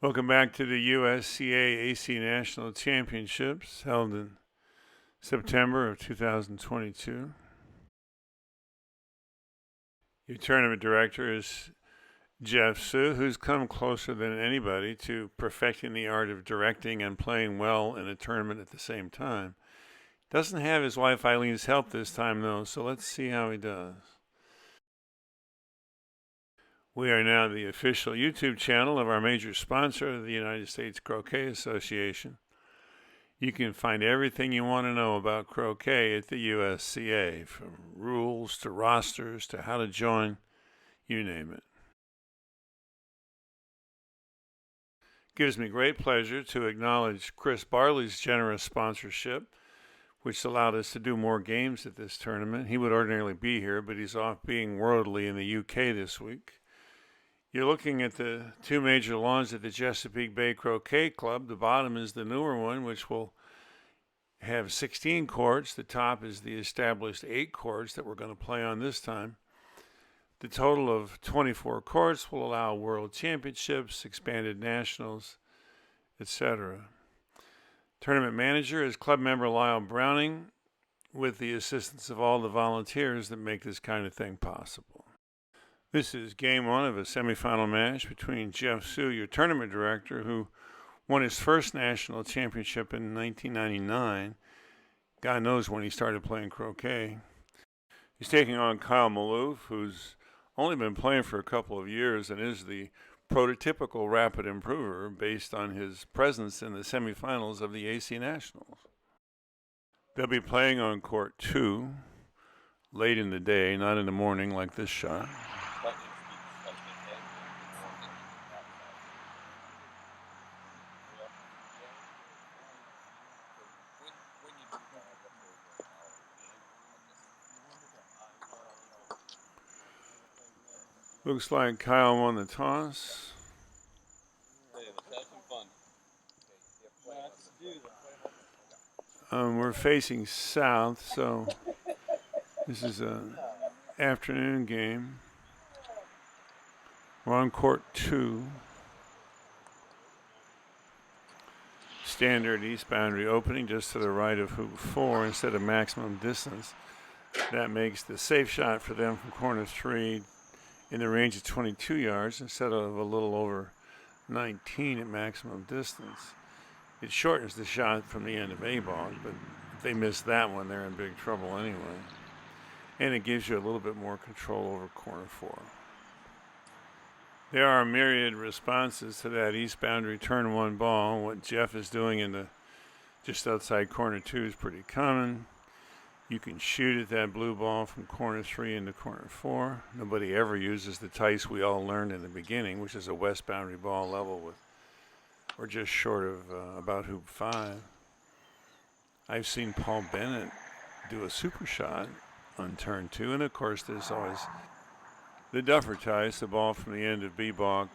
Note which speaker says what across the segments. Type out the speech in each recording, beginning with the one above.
Speaker 1: Welcome back to the USCA AC National Championships held in September of 2022. Your tournament director is Jeff Soo, who's come closer than anybody to perfecting the art of directing and playing well in a tournament at the same time. Doesn't have his wife Eileen's help this time, though, so let's see how he does. We are now the official YouTube channel of our major sponsor, the United States Croquet Association. You can find everything you want to know about croquet at the USCA, from rules to rosters to how to join, you name it. Gives me great pleasure to acknowledge Chris Barley's generous sponsorship, which allowed us to do more games at this tournament. He would ordinarily be here, but he's off being worldly in the UK this week. You're looking at the two major lawns at the Chesapeake Bay Croquet Club. The bottom is the newer one, which will have 16 courts. The top is the established 8 courts that we're going to play on this time. The total of 24 courts will allow world championships, expanded nationals, etc. Tournament manager is club member Lyle Browning, with the assistance of all the volunteers that make this kind of thing possible. This is game 1 of a semifinal match between Jeff Soo, your tournament director, who won his first national championship in 1999. God knows when he started playing croquet. He's taking on Kyle Maloof, who's only been playing for a couple of years and is the prototypical rapid improver based on his presence in the semifinals of the AC Nationals. They'll be playing on court 2 late in the day, not in the morning like this shot. Looks like Kyle won the toss. We're facing south, so this is an afternoon game. We're on court 2. Standard east boundary opening just to the right of hoop 4 instead of maximum distance. That makes the safe shot for them from corner 3 in the range of 22 yards instead of a little over 19 at maximum distance. It shortens the shot from the end of A ball, but if they miss that one, they're in big trouble anyway. And it gives you a little bit more control over corner 4. There are myriad responses to that east boundary turn 1 ball. What Jeff is doing in the just outside corner 2 is pretty common. You can shoot at that blue ball from corner 3 into corner 4. Nobody ever uses the tice we all learned in the beginning, which is a west boundary ball level with, or just short of about hoop 5. I've seen Paul Bennett do a super shot on turn 2, and of course there's always the duffer tice, the ball from the end of B block,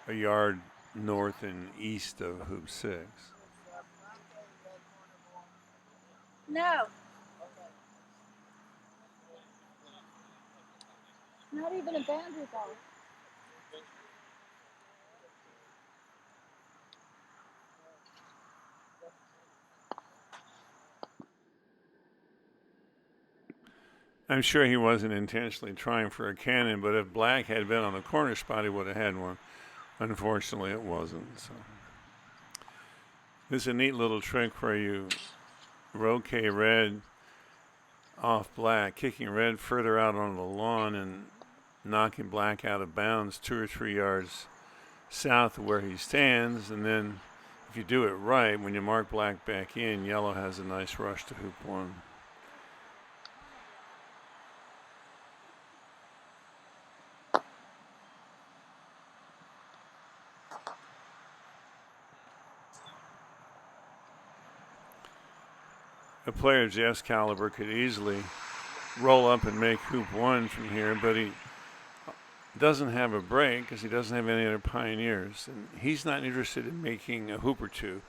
Speaker 1: a yard north and east of hoop 6.
Speaker 2: No. Not even a boundary ball.
Speaker 1: I'm sure he wasn't intentionally trying for a cannon, but if black had been on the corner spot, he would have had one. Unfortunately, it wasn't. So this is a neat little trick where you roquet red off black, kicking red further out on the lawn and knocking black out of bounds 2 or 3 yards south of where he stands. And then if you do it right, when you mark black back in, yellow has a nice rush to hoop 1. A player of Jeff's caliber could easily roll up and make hoop 1 from here, but he doesn't have a break because he doesn't have any other pioneers. And he's not interested in making a hoop or 2.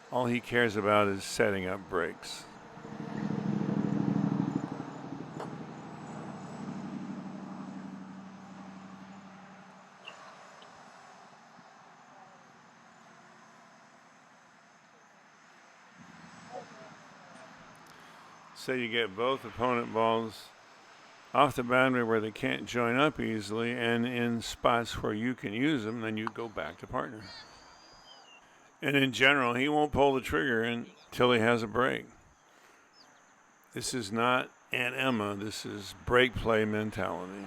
Speaker 1: All he cares about is setting up breaks. So you get both opponent balls off the boundary where they can't join up easily and in spots where you can use them, then you go back to partner. And in general, he won't pull the trigger until he has a break. This is not Aunt Emma. This is break play mentality.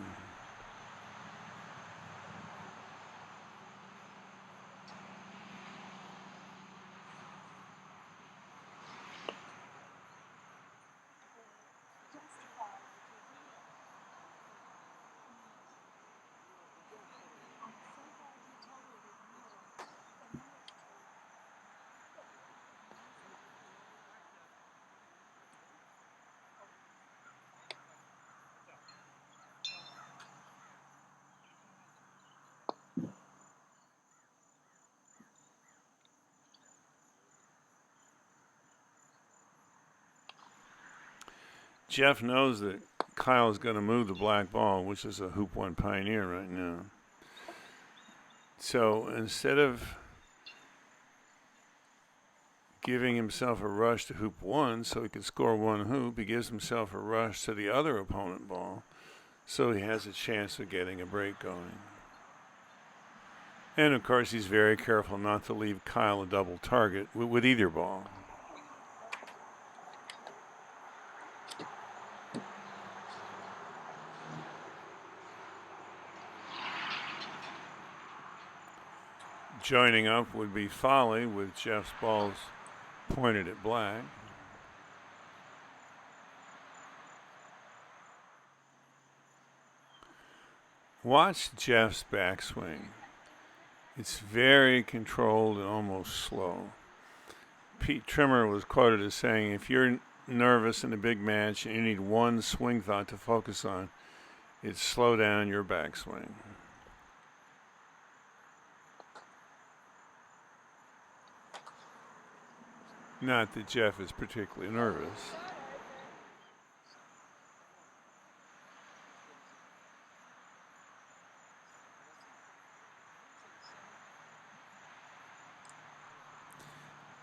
Speaker 1: Jeff knows that Kyle is going to move the black ball, which is a hoop one pioneer right now. So instead of giving himself a rush to hoop one so he can score one hoop, he gives himself a rush to the other opponent ball so he has a chance of getting a break going. And of course, he's very careful not to leave Kyle a double target with either ball. Joining up would be folly with Jeff's balls pointed at black. Watch Jeff's backswing. It's very controlled and almost slow. Pete Trimmer was quoted as saying, if you're nervous in a big match and you need one swing thought to focus on, it's slow down your backswing. Not that Jeff is particularly nervous.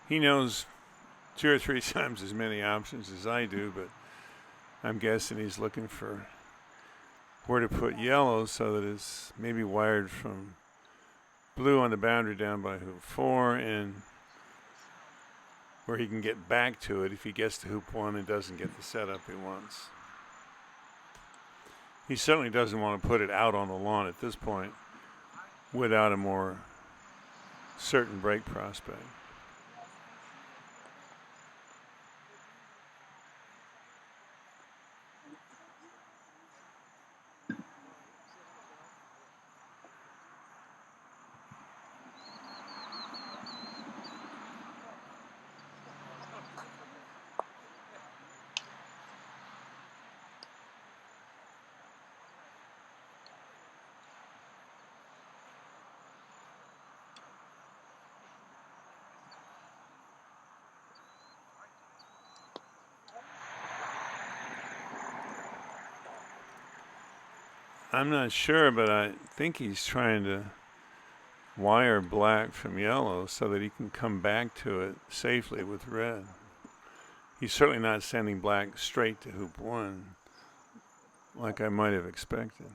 Speaker 1: He knows 2 or 3 times as many options as I do, but I'm guessing he's looking for where to put yellow so that it's maybe wired from blue on the boundary down by hoop 4 and where he can get back to it if he gets to hoop 1 and doesn't get the setup he wants. He certainly doesn't want to put it out on the lawn at this point without a more certain break prospect. I'm not sure, but I think he's trying to wire black from yellow so that he can come back to it safely with red. He's certainly not sending black straight to hoop 1 like I might have expected.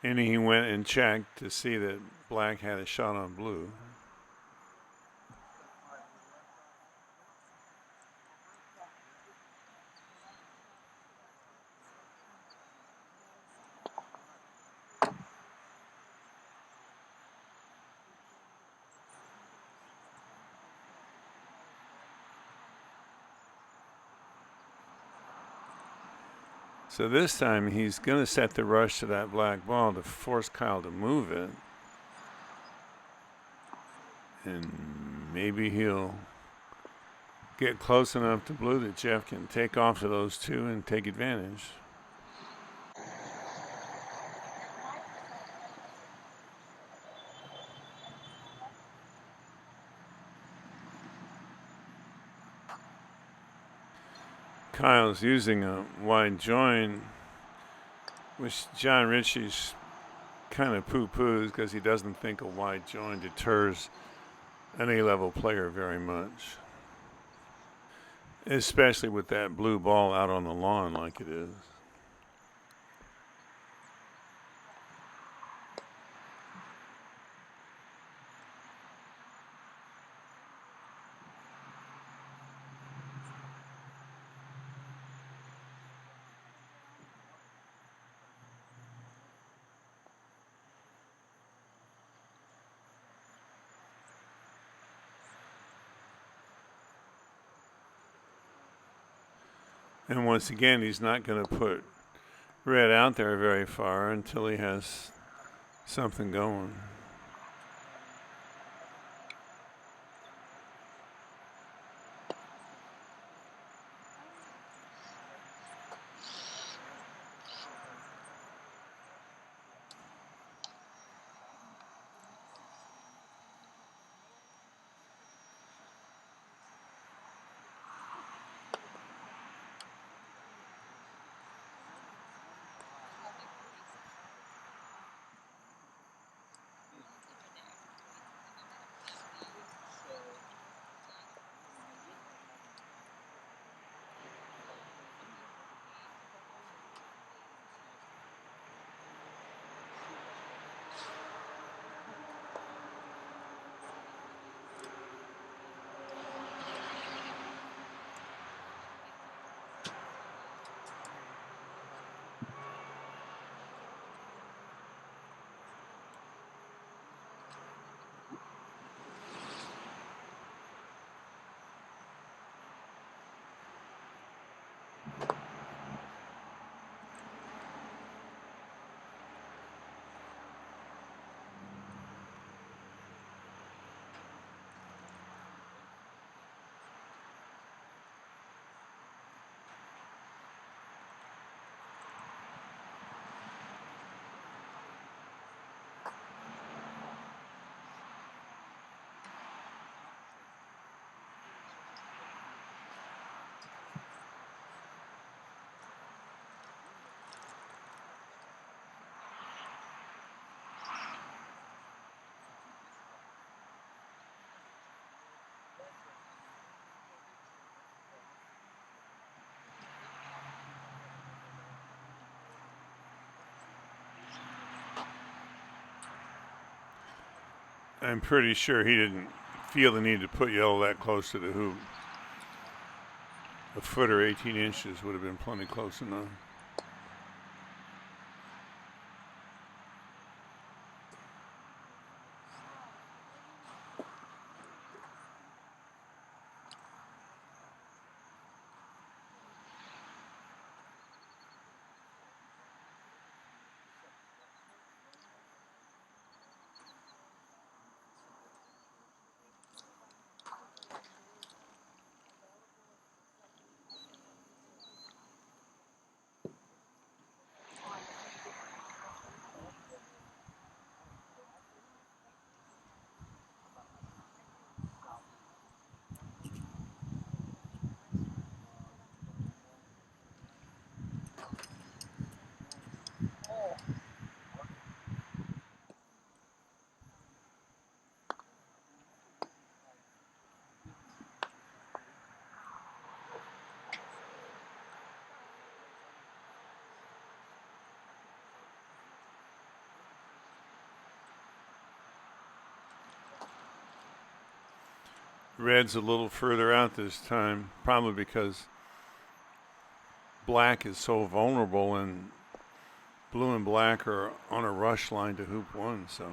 Speaker 1: And he went and checked to see that black had a shot on blue. So this time he's going to set the rush to that black ball to force Kyle to move it. And maybe he'll get close enough to blue that Jeff can take off to those 2 and take advantage. Kyle's using a wide join, which John Ritchie's kind of poo-poos because he doesn't think a wide join deters an A-level player very much, especially with that blue ball out on the lawn like it is. And once again, he's not going to put red out there very far until he has something going. I'm pretty sure he didn't feel the need to put yellow that close to the hoop. A foot or 18 inches would have been plenty close enough. Red's a little further out this time, probably because black is so vulnerable and blue and black are on a rush line to hoop one, so.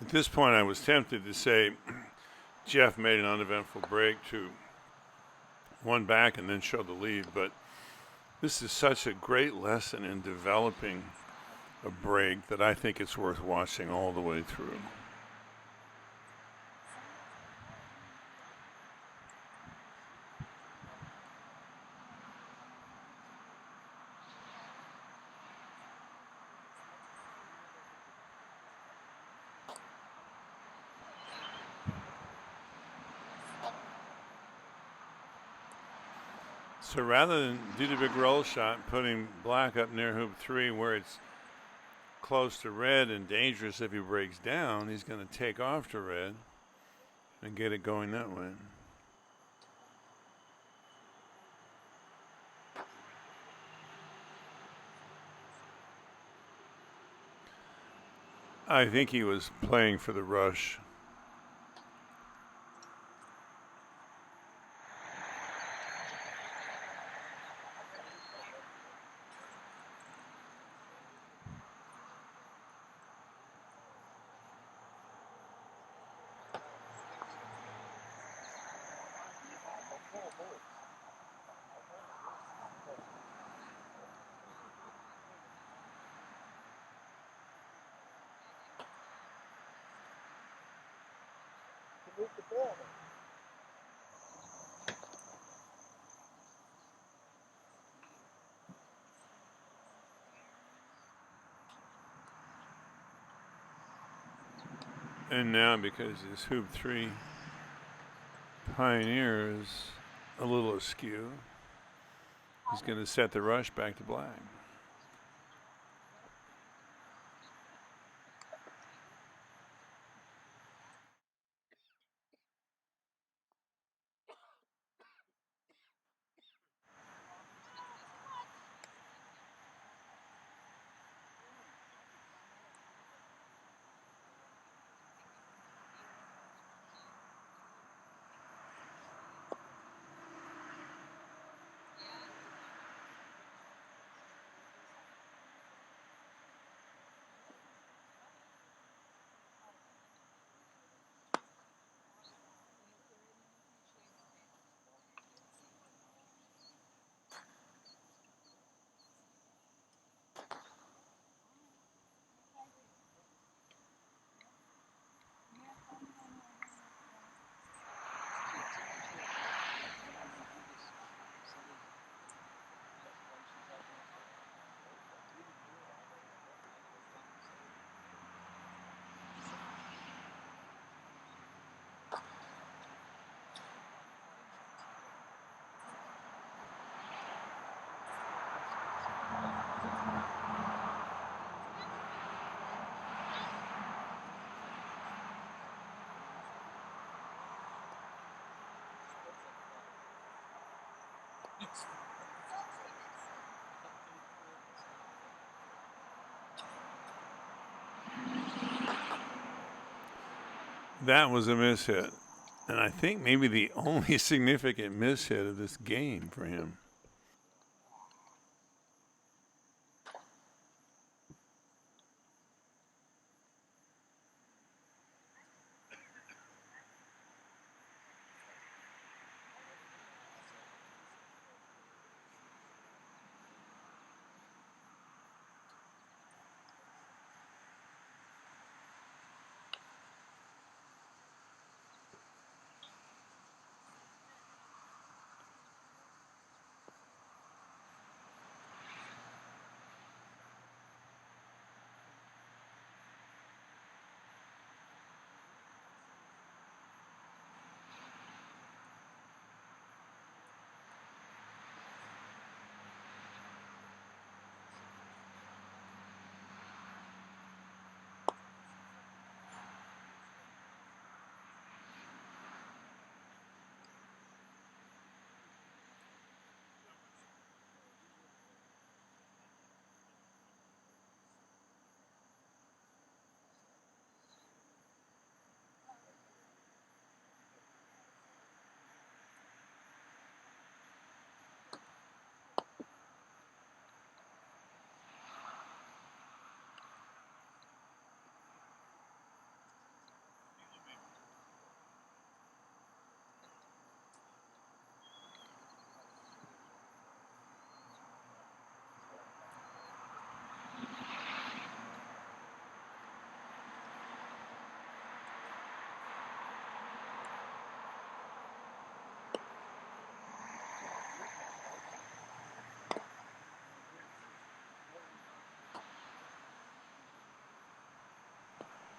Speaker 1: At this point, I was tempted to say Jeff made an uneventful break to one back and then show the lead, but this is such a great lesson in developing a break that I think it's worth watching all the way through. So rather than do the big roll shot, putting black up near hoop 3 where it's close to red and dangerous if he breaks down, he's going to take off to red and get it going that way. I think he was playing for the rush. And now, because his hoop 3 Pioneer is a little askew, he's going to set the rush back to black. That was a mishit. And I think maybe the only significant mishit of this game for him.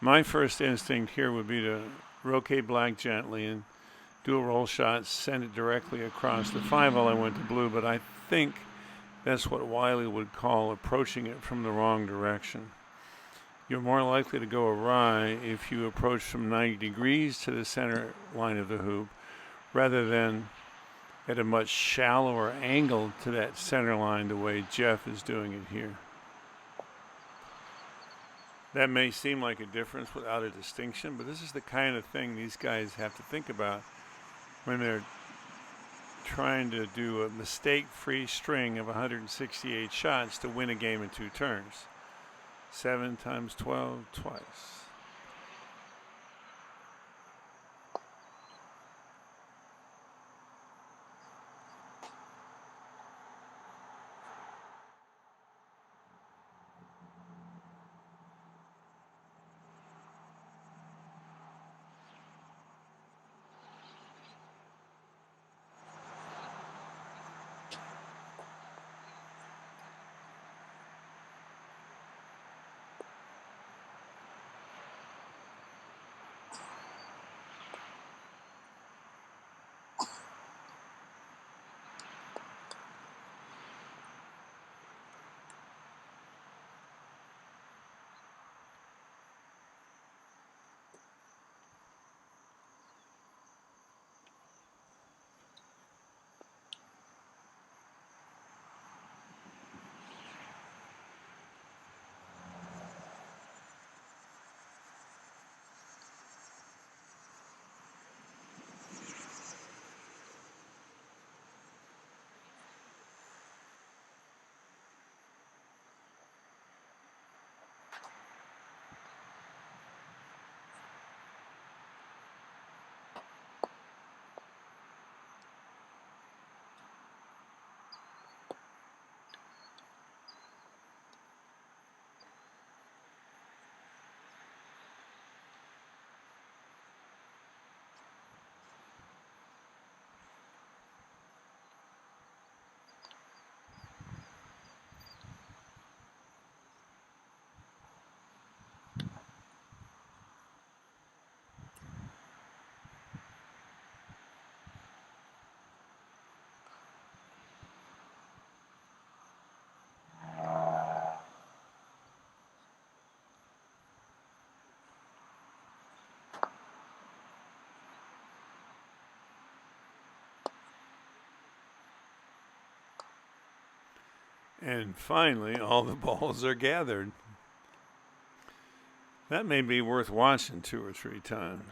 Speaker 1: My first instinct here would be to roquet black gently and do a roll shot, send it directly across the 5-hole. I went to blue, but I think that's what Wiley would call approaching it from the wrong direction. You're more likely to go awry if you approach from 90 degrees to the center line of the hoop rather than at a much shallower angle to that center line the way Jeff is doing it here. That may seem like a difference without a distinction, but this is the kind of thing these guys have to think about when they're trying to do a mistake-free string of 168 shots to win a game in 2 turns. 7 times 12, twice. And finally, all the balls are gathered. That may be worth watching 2 or 3 times.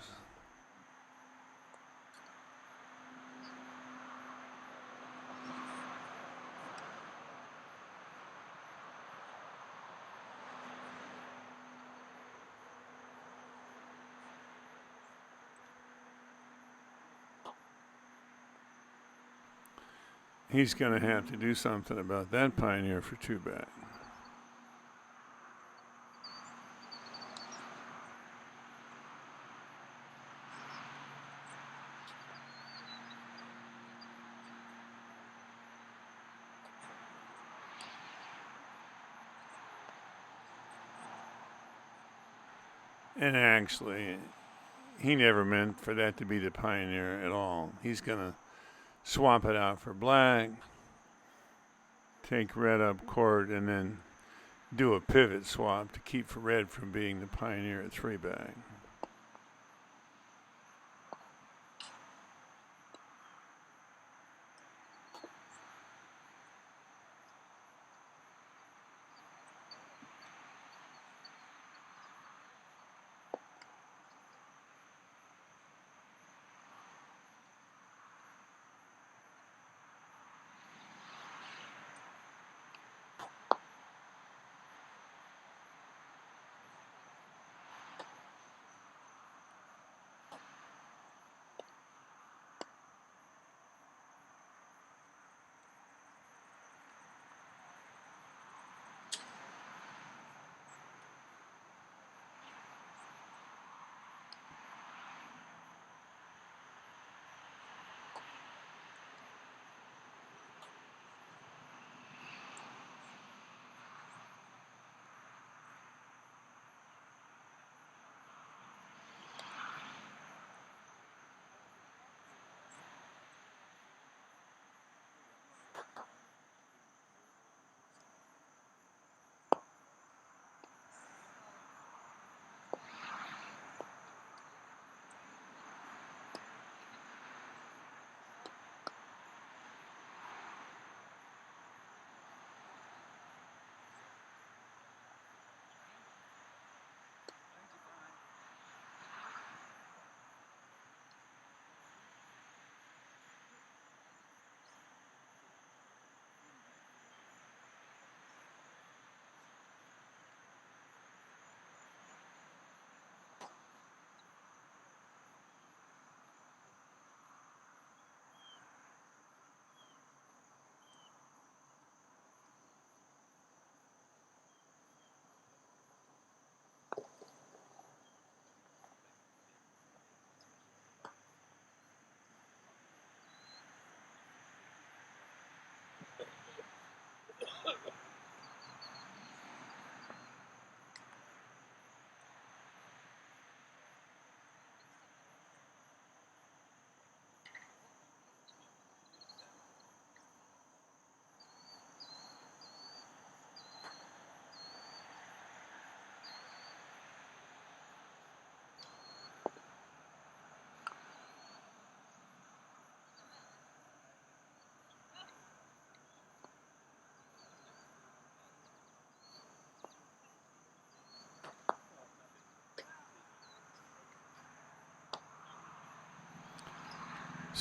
Speaker 1: He's going to have to do something about that pioneer for 2 back. And actually, he never meant for that to be the pioneer at all. He's going to swap it out for black, take red up court, and then do a pivot swap to keep red from being the pioneer at 3 back.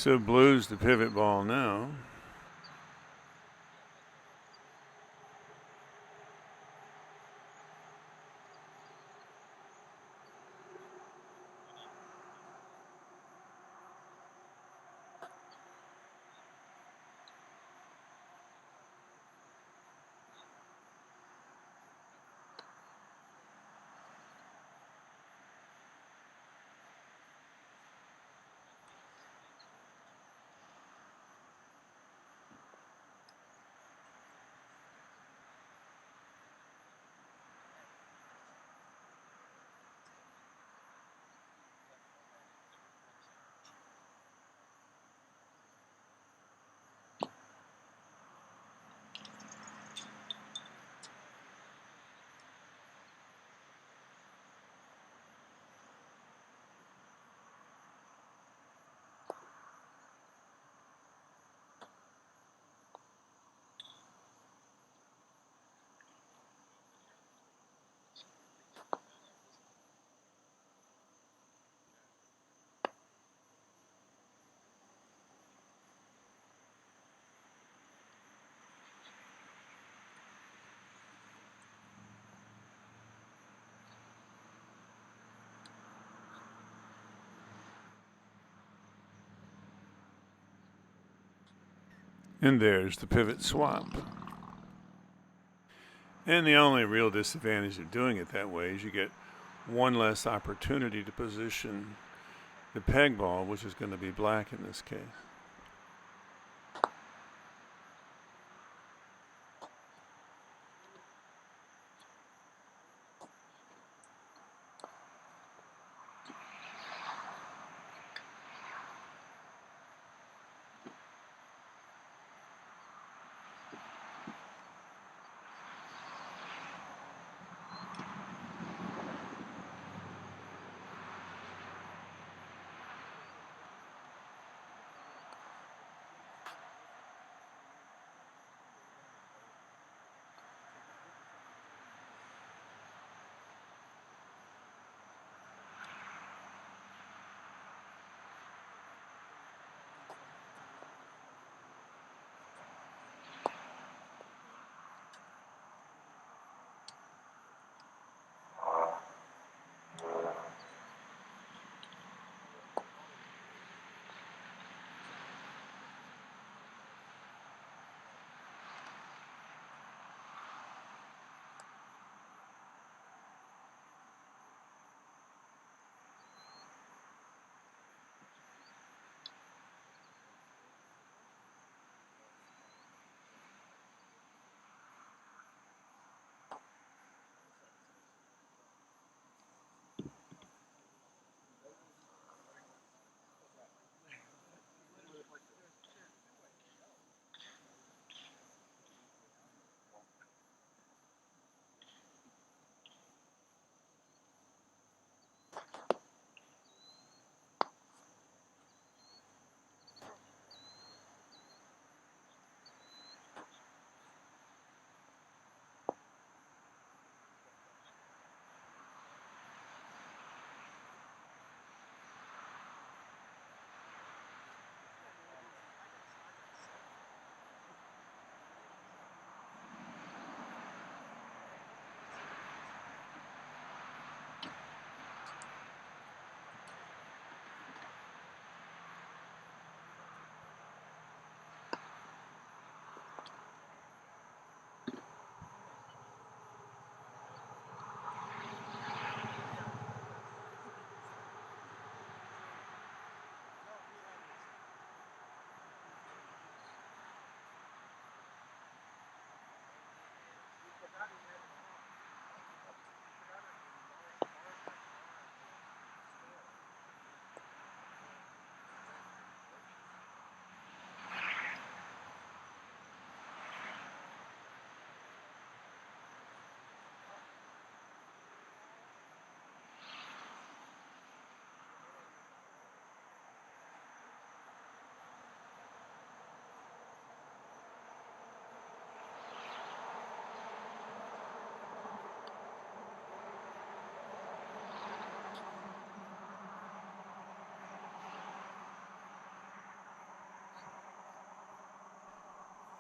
Speaker 1: So blue's the pivot ball now. And there's the pivot swap. And the only real disadvantage of doing it that way is you get one less opportunity to position the peg ball, which is going to be black in this case.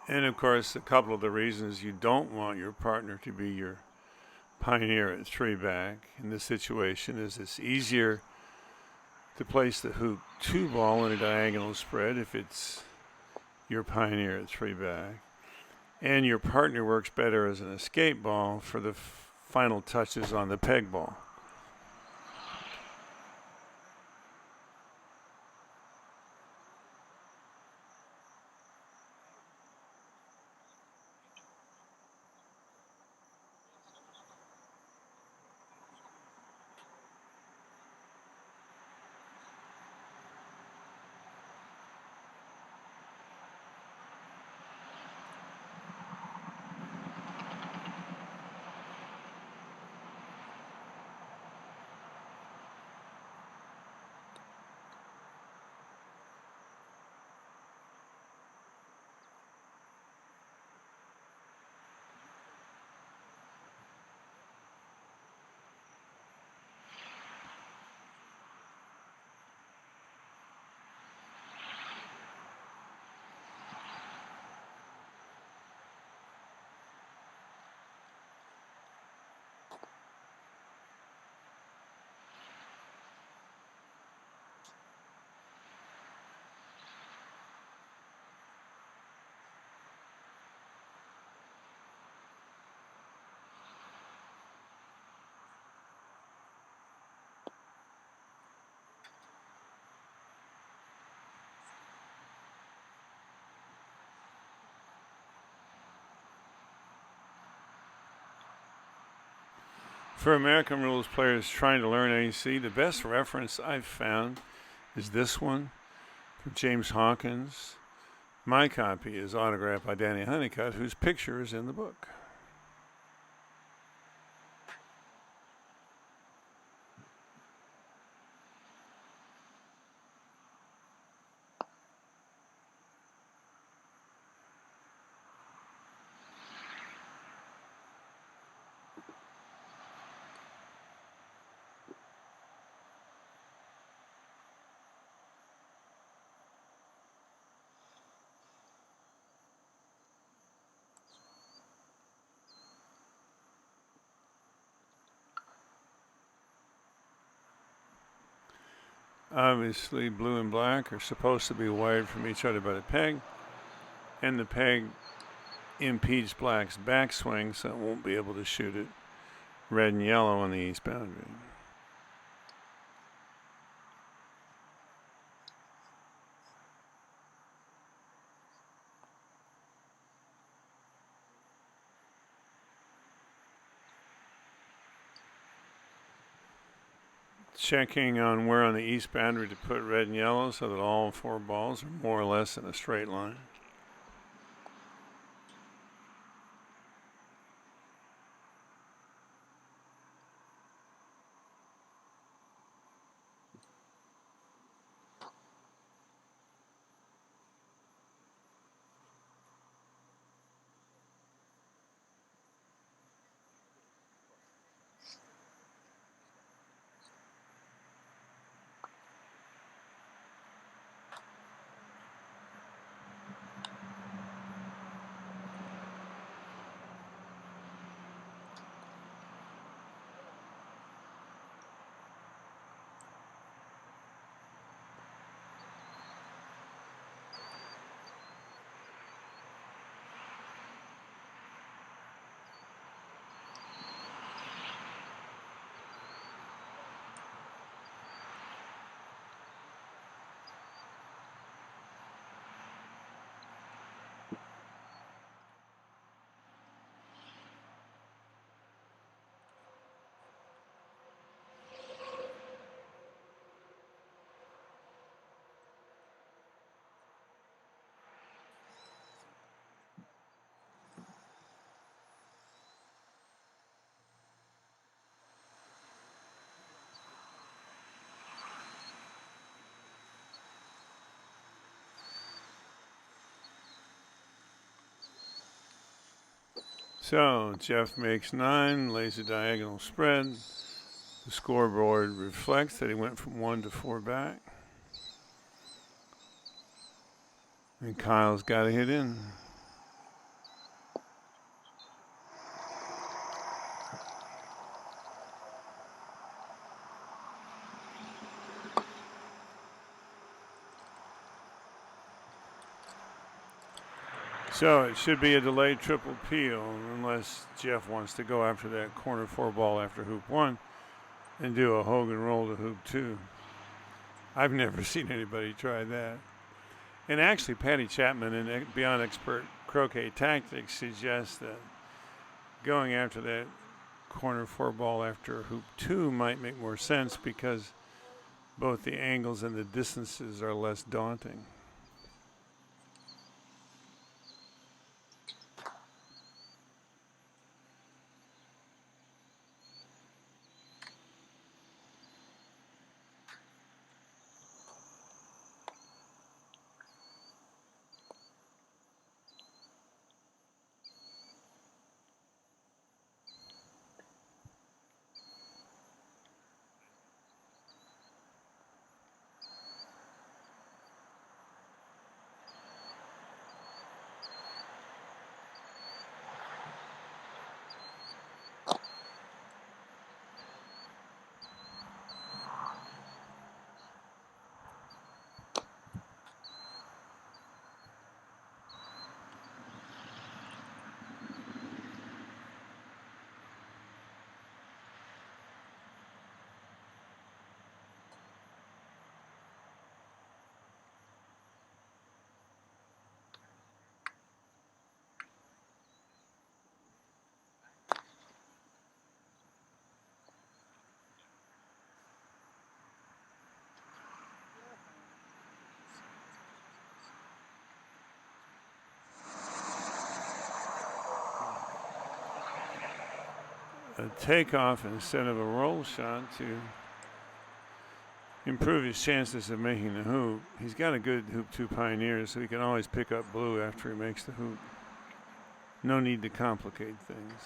Speaker 1: And of course, a couple of the reasons you don't want your partner to be your pioneer at 3-back in this situation is it's easier to place the hoop 2-ball in a diagonal spread if it's your pioneer at 3-back. And your partner works better as an escape ball for the final touches on the peg ball. For American rules players trying to learn AC, the best reference I've found is this one from James Hawkins. My copy is autographed by Danny Honeycutt, whose picture is in the book. Obviously, blue and black are supposed to be wired from each other by the peg, and the peg impedes black's backswing, so it won't be able to shoot it. Red and yellow on the east boundary. Checking on where on the east boundary to put red and yellow so that all 4 balls are more or less in a straight line. So Jeff makes 9, lays a diagonal spread. The scoreboard reflects that he went from 1 to 4 back. And Kyle's got to hit in. So it should be a delayed triple peel unless Jeff wants to go after that corner 4 ball after hoop 1 and do a Hogan roll to hoop 2. I've never seen anybody try that. And actually, Patty Chapman and Beyond Expert Croquet Tactics suggests that going after that corner 4 ball after hoop 2 might make more sense because both the angles and the distances are less daunting. A takeoff instead of a roll shot to improve his chances of making the hoop. He's got a good hoop 2 pioneer, so he can always pick up blue after he makes the hoop. No need to complicate things.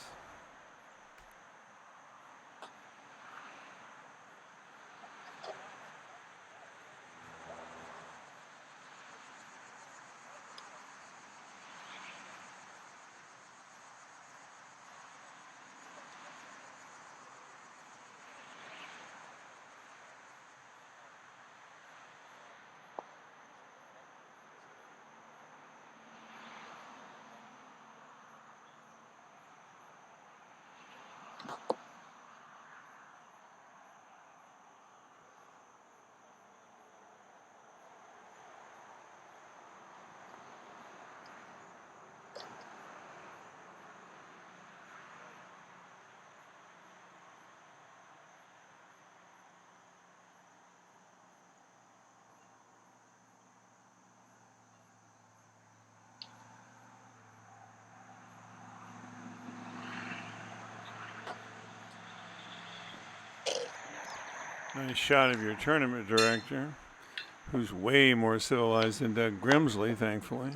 Speaker 1: Nice shot of your tournament director, who's way more civilized than Doug Grimsley, thankfully.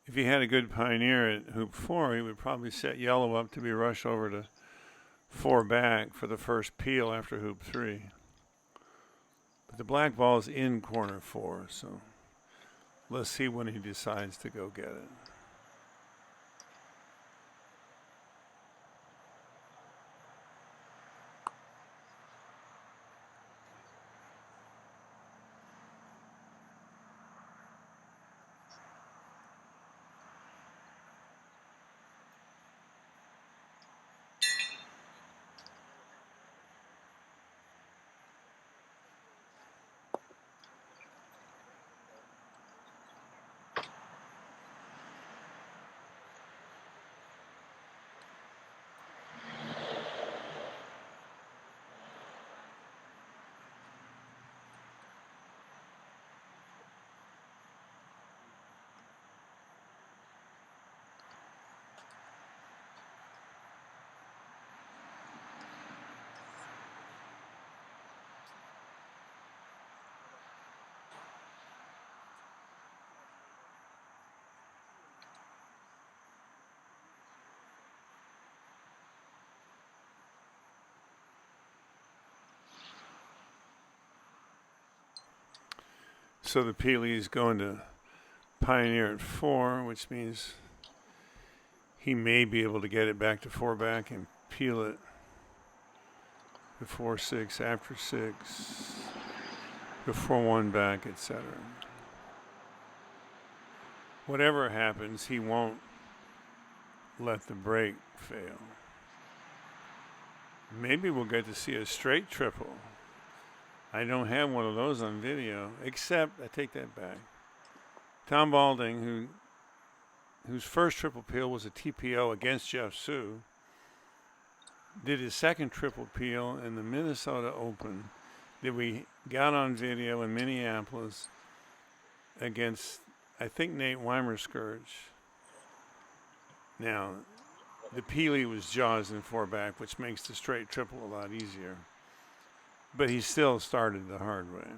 Speaker 1: If he had a good pioneer at hoop 4, he would probably set yellow up to be rushed over to 4 back for the first peel after hoop 3. But the black ball is in corner 4, so let's see when he decides to go get it. So the Peely's going to Pioneer at 4, which means he may be able to get it back to 4 back and peel it before 6, after 6, before 1 back, etc. Whatever happens, he won't let the break fail. Maybe we'll get to see a straight triple. I don't have one of those on video, except, I take that back, Tom Balding, whose first triple peel was a TPO against Jeff Soo, did his second triple peel in the Minnesota Open that we got on video in Minneapolis against, I think, Nate Weimer-Scourge. Now, the Peely was jaws and 4 back, which makes the straight triple a lot easier. But he still started the hard way.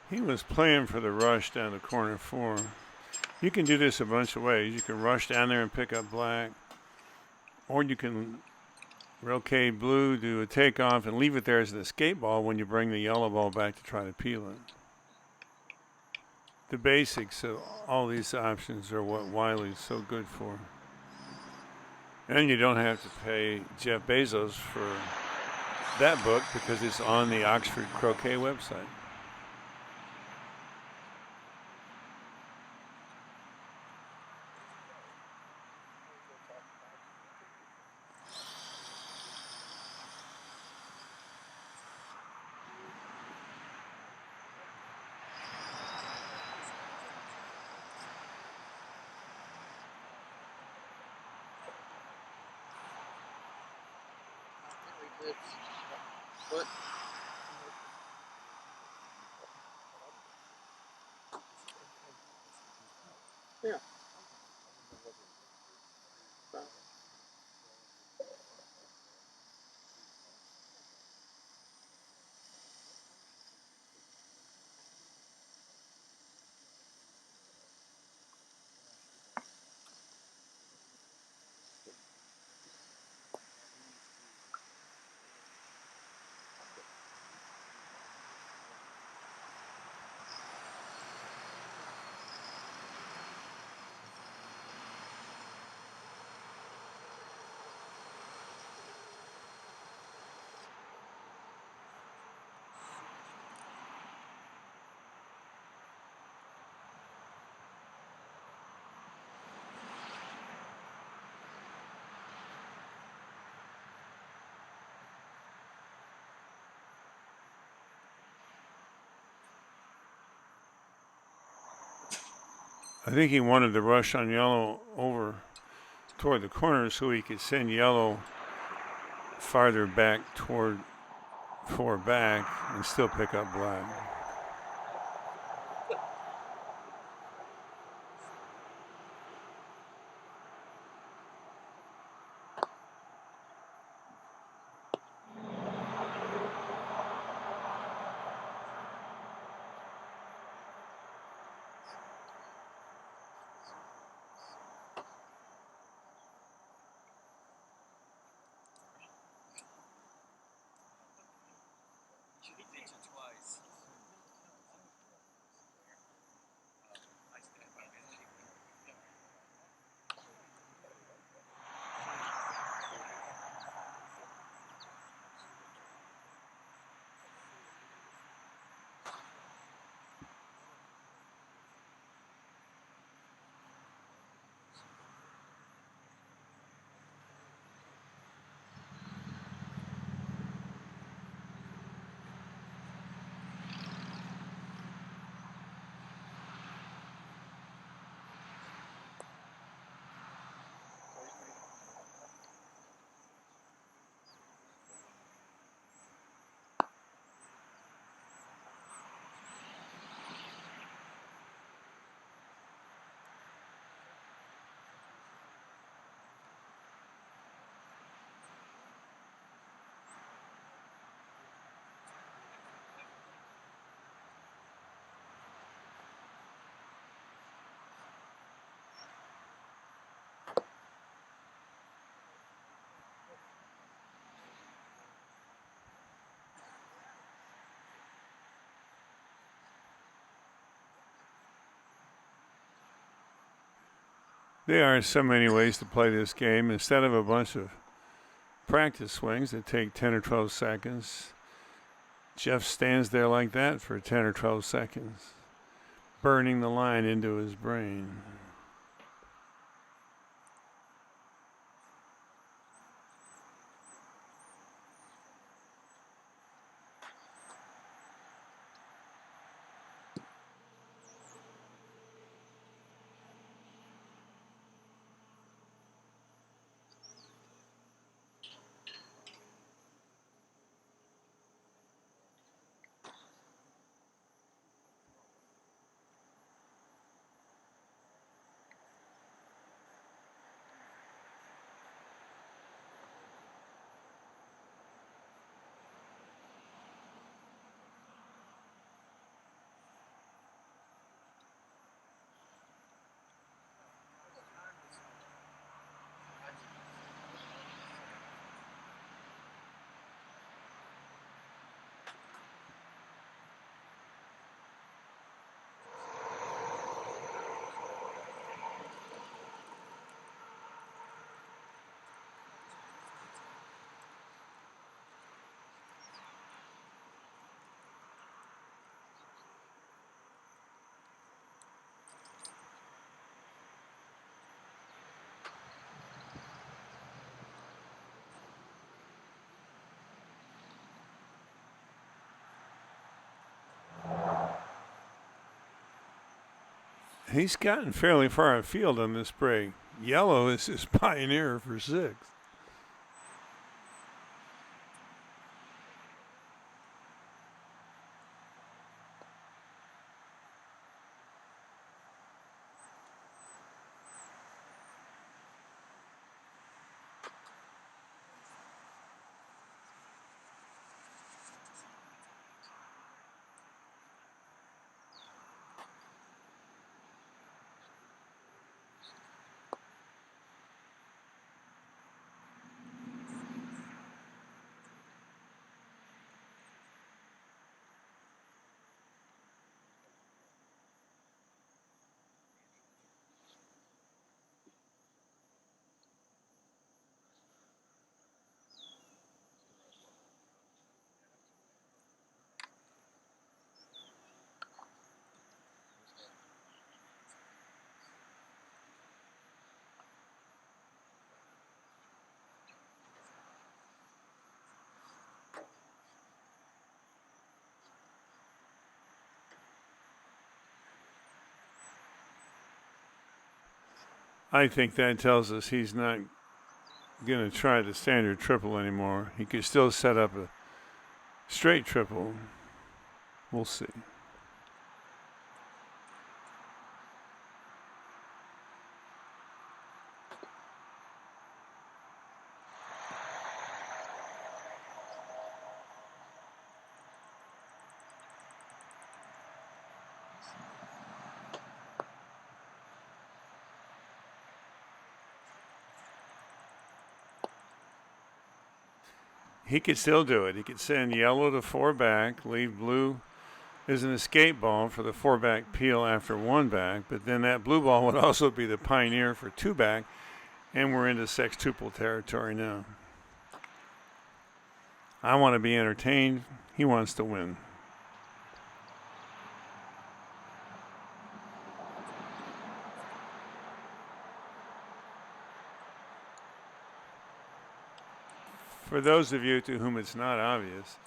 Speaker 1: He was playing for the rush down to corner 4. You can do this a bunch of ways. You can rush down there and pick up black, or you can roquet blue, do a takeoff, and leave it there as an escape ball when you bring the yellow ball back to try to peel it. The basics of all these options are what Wiley's so good for. And you don't have to pay Jeff Bezos for that book because it's on the Oxford Croquet website.
Speaker 3: What? Yeah.
Speaker 1: I think he wanted to rush on yellow over toward the corner so he could send yellow farther back toward 4 back and still pick up black. There are so many ways to play this game. Instead of a bunch of practice swings that take 10 or 12 seconds, Jeff stands there like that for 10 or 12 seconds, burning the line into his brain. He's gotten fairly far afield on this break. Yellow is his pioneer for 6. I think that tells us he's not going to try the standard triple anymore. He could still set up a straight triple. We'll see. He could still do it. He could send yellow to 4 back, leave blue as an escape ball for the 4 back peel after 1 back, but then that blue ball would also be the pioneer for 2 back, and we're into sextuple territory now. I want to be entertained. He wants to win. For those of you to whom it's not obvious,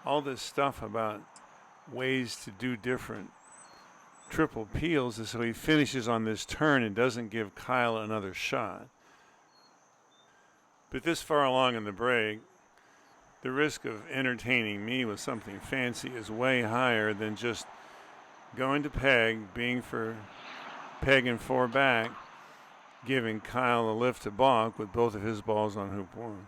Speaker 1: all this stuff about ways to do different triple peels is so he finishes on this turn and doesn't give Kyle another shot. But this far along in the break, the risk of entertaining me with something fancy is way higher than just going to peg, being for peg and 4 back, giving Kyle a lift to balk with both of his balls on hoop 1.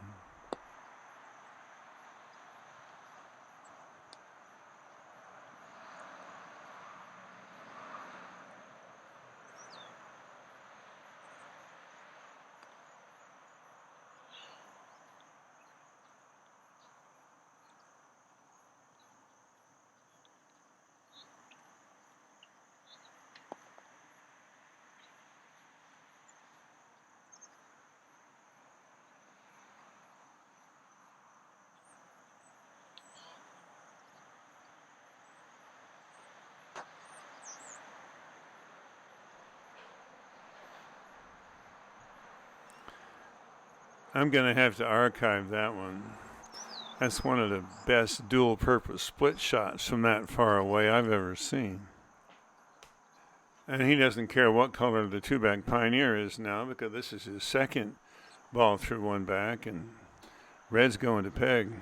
Speaker 1: I'm going to have to archive that one. That's one of the best dual-purpose split shots from that far away I've ever seen. And he doesn't care what color the two-back Pioneer is now, because this is his second ball through one back, and red's going to peg.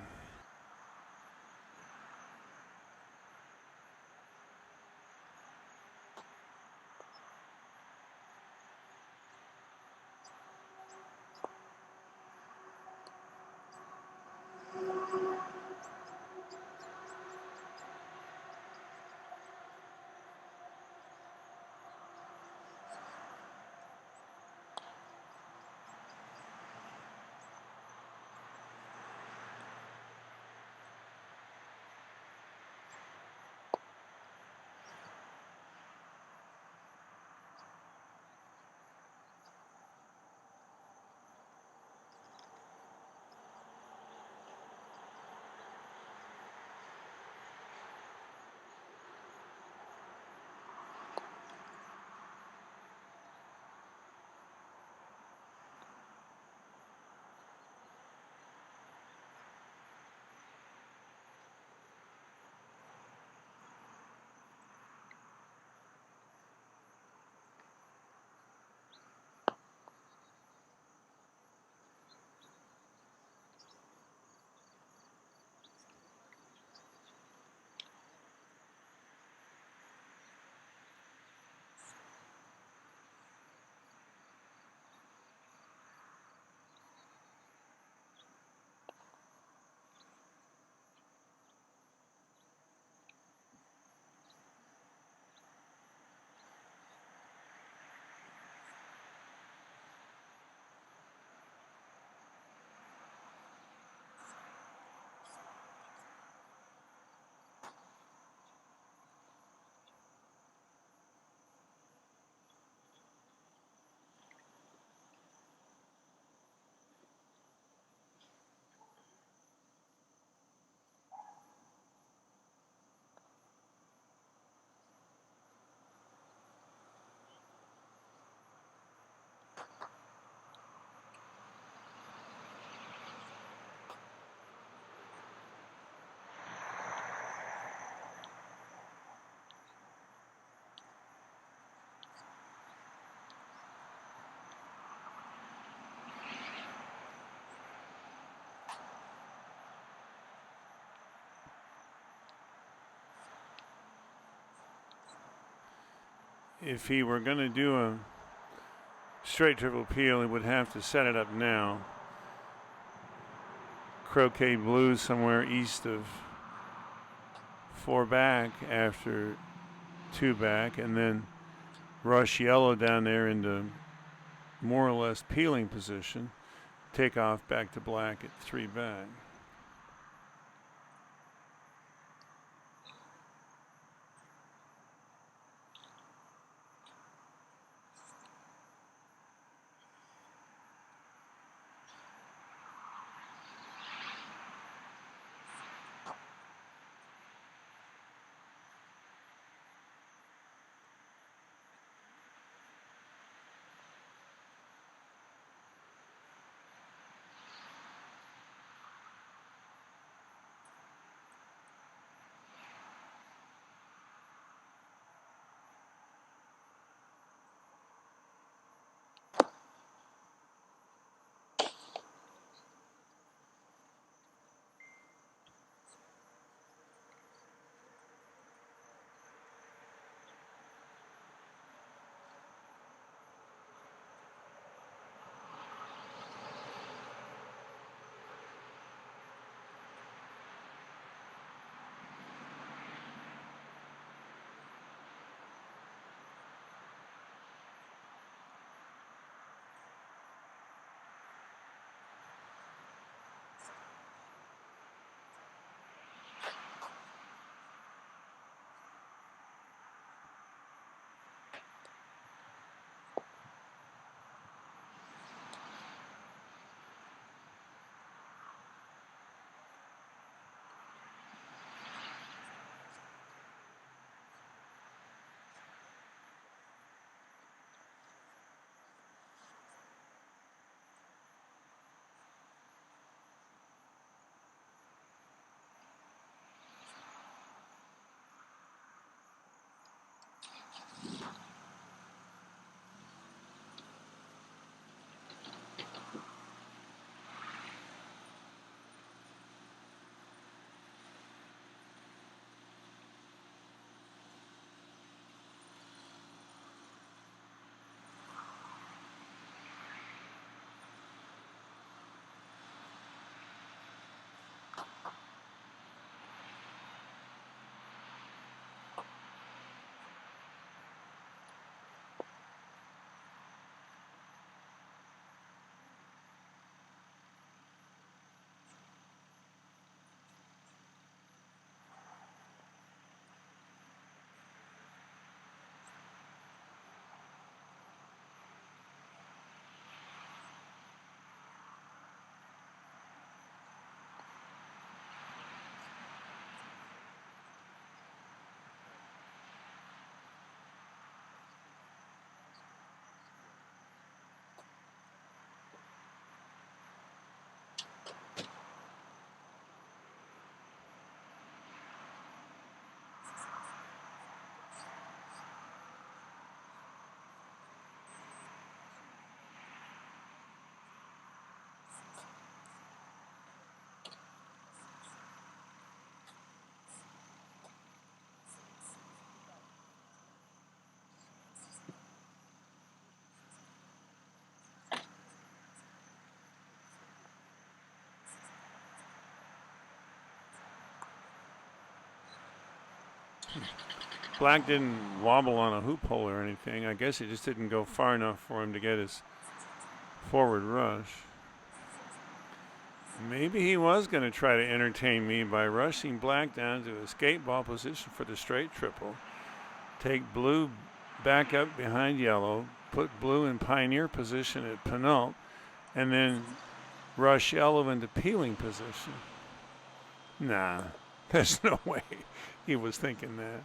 Speaker 1: If he were going to do a straight triple peel, he would have to set it up now. Croquet blue somewhere east of 4 back after 2 back, and then rush yellow down there into more or less peeling position. Take off back to black at 3 back. Black didn't wobble on a hoop hole or anything. I guess it just didn't go far enough for him to get his forward rush. Maybe he was going to try to entertain me by rushing Black down to a skate ball position for the straight triple. Take blue back up behind yellow, put blue in pioneer position at penult, and then rush yellow into peeling position. Nah, there's no way he was thinking that.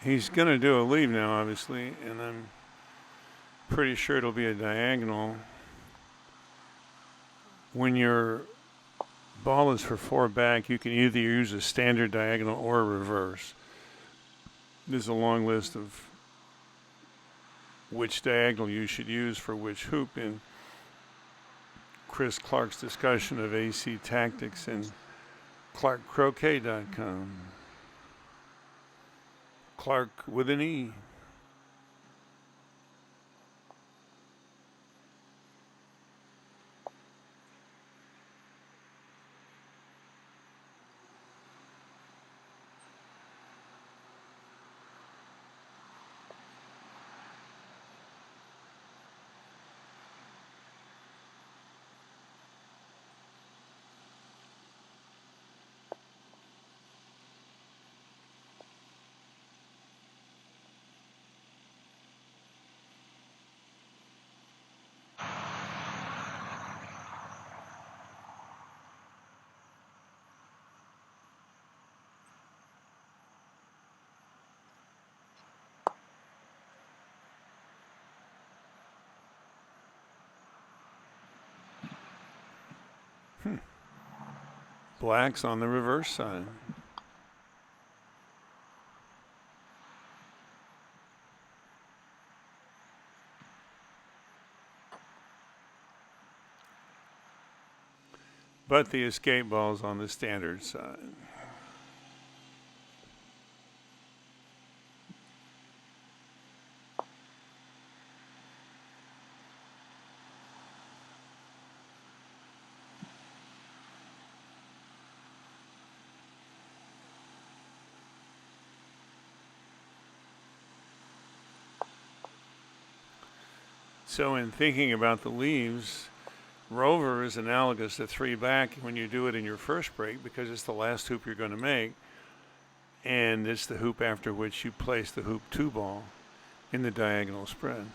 Speaker 1: He's going to do a leave now, obviously, and I'm pretty sure it'll be a diagonal. When your ball is for 4 back, you can either use a standard diagonal or a reverse. There's a long list of which diagonal you should use for which hoop in Chris Clark's discussion of AC tactics and ClarkCroquet.com. Clark with an E. Black's on the reverse side. But the escape ball's on the standard side. So in thinking about the leaves, rover is analogous to 3-back when you do it in your first break because it's the last hoop you're going to make, and it's the hoop after which you place the hoop 2 ball in the diagonal spread.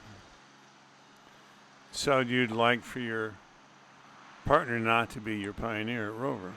Speaker 1: So you'd like for your partner not to be your pioneer at rover.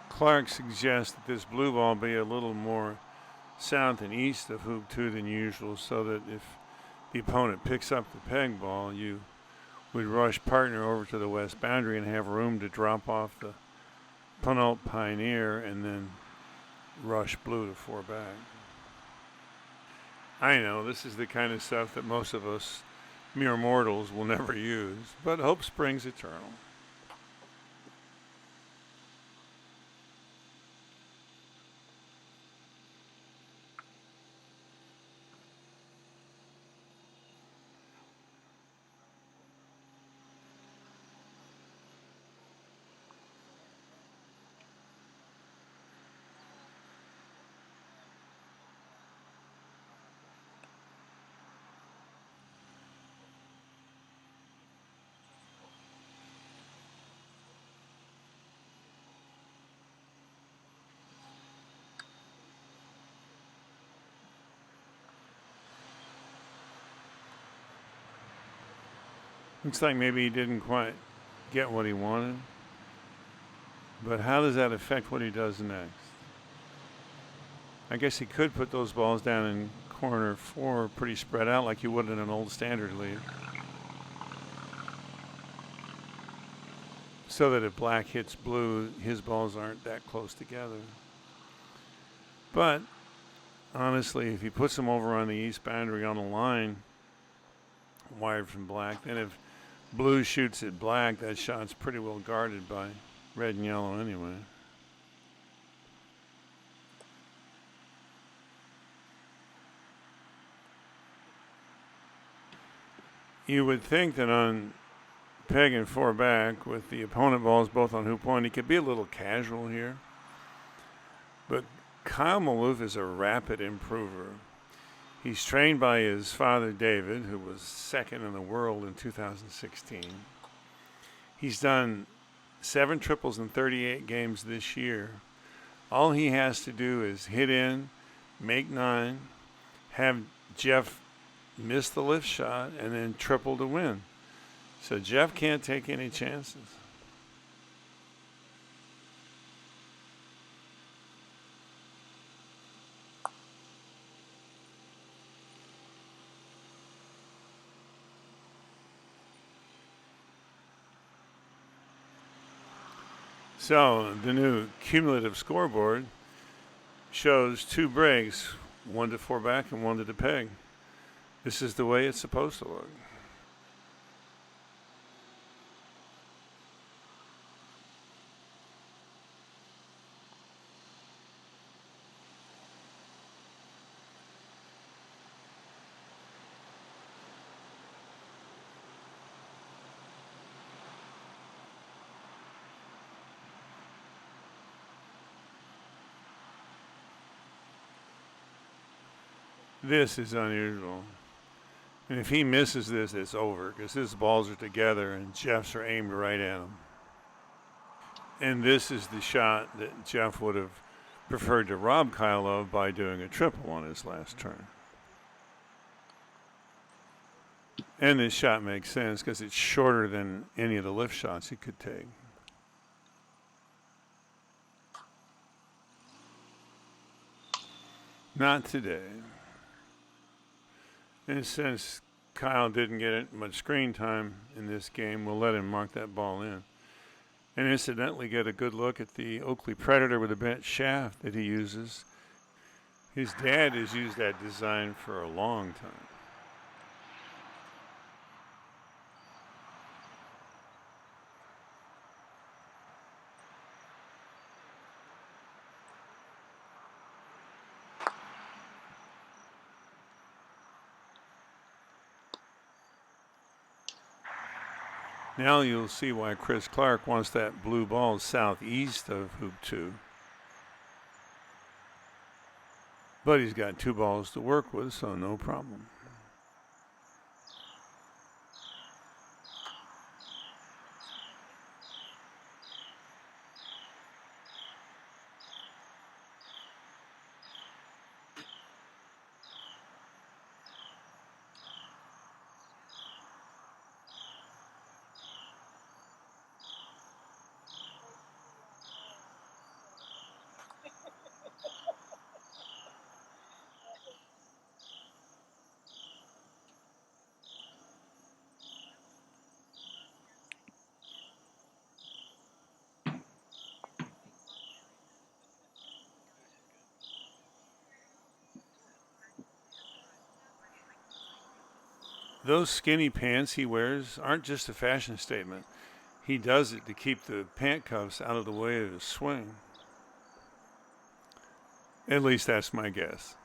Speaker 1: Clark suggests that this blue ball be a little more south and east of hoop 2 than usual, so that if the opponent picks up the peg ball, you would rush partner over to the west boundary and have room to drop off the Punt pioneer and then rush blue to 4-back. I know this is the kind of stuff that most of us mere mortals will never use, but hope springs eternal. Looks like maybe he didn't quite get what he wanted. But how does that affect what he does next? I guess he could put those balls down in corner 4 pretty spread out like you would in an old standard lead. So that if black hits blue, his balls aren't that close together. But honestly, if he puts them over on the east boundary on a line wired from black, then if blue shoots at black, that shot's pretty well guarded by red and yellow anyway. You would think that on peg and 4-back with the opponent balls both on hoop 1, he could be a little casual here. But Kyle Maloof is a rapid improver. He's trained by his father, David, who was second in the world in 2016. He's done 7 triples in 38 games this year. All he has to do is hit in, make 9, have Jeff miss the lift shot, and then triple to win. So Jeff can't take any chances. So the new cumulative scoreboard shows 2 breaks, 1 to 4-back and 1 to the peg. This is the way it's supposed to look. This is unusual. And if he misses this, it's over because his balls are together and Jeff's are aimed right at him. And this is the shot that Jeff would have preferred to rob Kyle of by doing a triple on his last turn. And this shot makes sense because it's shorter than any of the lift shots he could take. Not today. And since Kyle didn't get much screen time in this game, we'll let him mark that ball in. And incidentally get a good look at the Oakley Predator with a bent shaft that he uses. His dad has used that design for a long time. Now you'll see why Chris Clark wants that blue ball southeast of hoop 2. But he's got 2 balls to work with, so no problem. Those skinny pants he wears aren't just a fashion statement. He does it to keep the pant cuffs out of the way of his swing. At least that's my guess.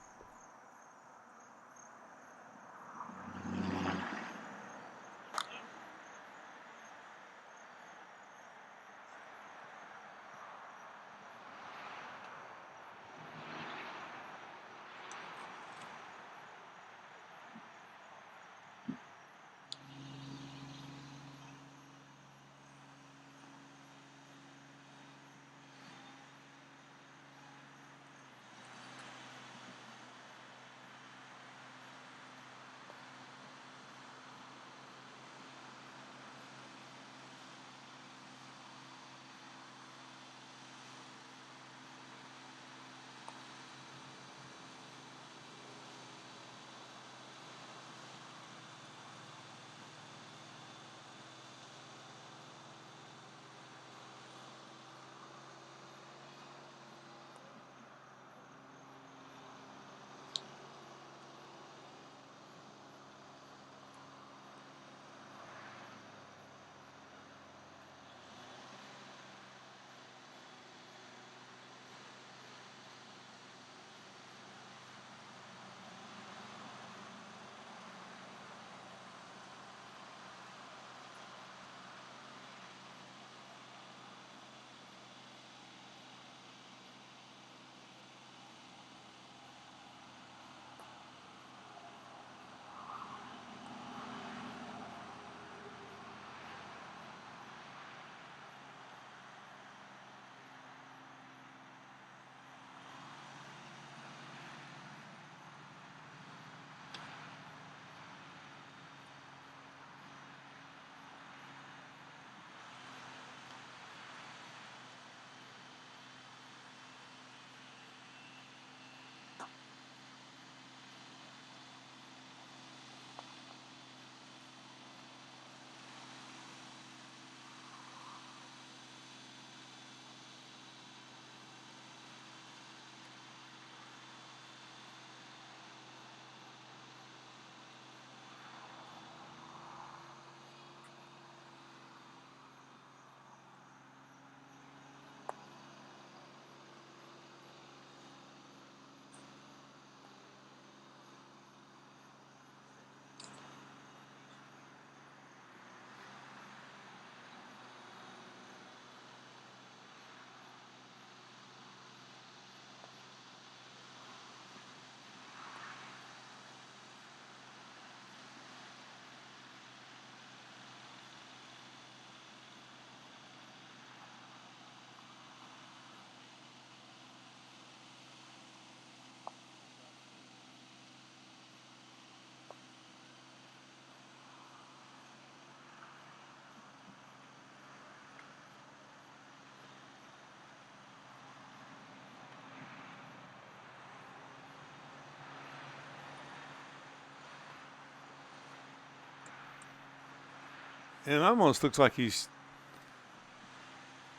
Speaker 1: it almost looks like he's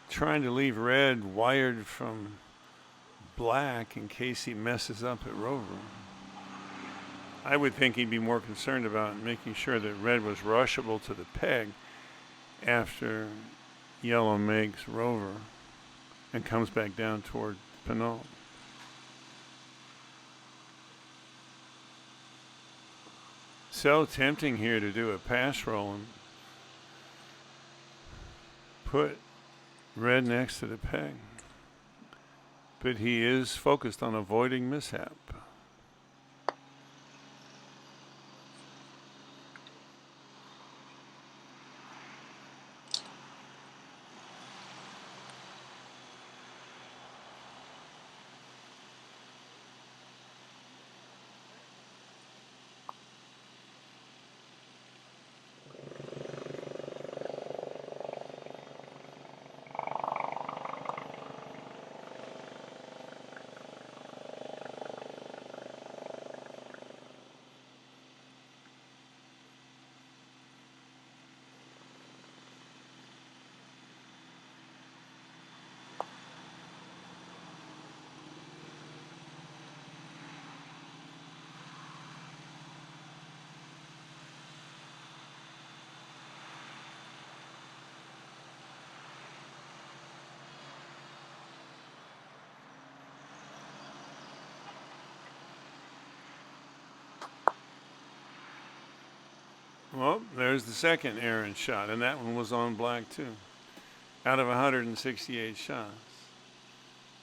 Speaker 1: trying to leave red wired from black in case he messes up at Rover. I would think he'd be more concerned about making sure that red was rushable to the peg after yellow makes Rover and comes back down toward Pinot. So tempting here to do a pass roll and put red next to the peg. But he is focused on avoiding mishap. Well, there's the second errant shot, and that one was on black too, out of 168 shots.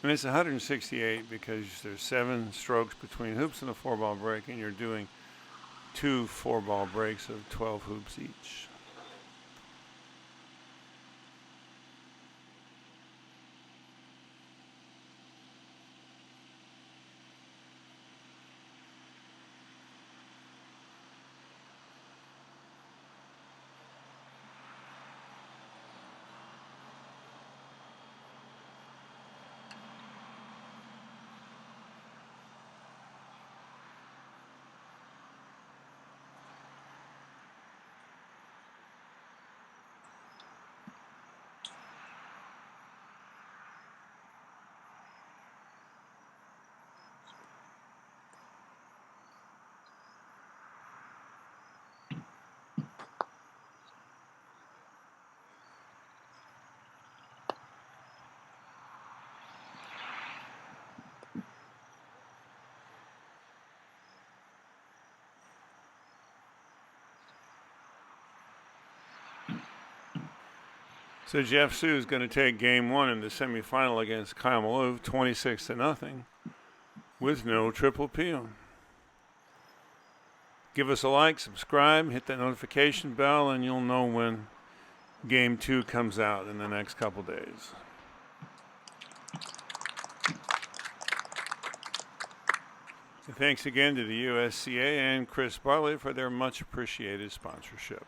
Speaker 1: And it's 168 because there's 7 strokes between hoops and a 4-ball break, and you're doing 2 4-ball breaks of 12 hoops each. So Jeff Soo is going to take game 1 in the semifinal against Kyle Maloof, 26-0, with no triple P. Give us a like, subscribe, hit that notification bell, and you'll know when game 2 comes out in the next couple days. And thanks again to the USCA and Chris Barley for their much appreciated sponsorship.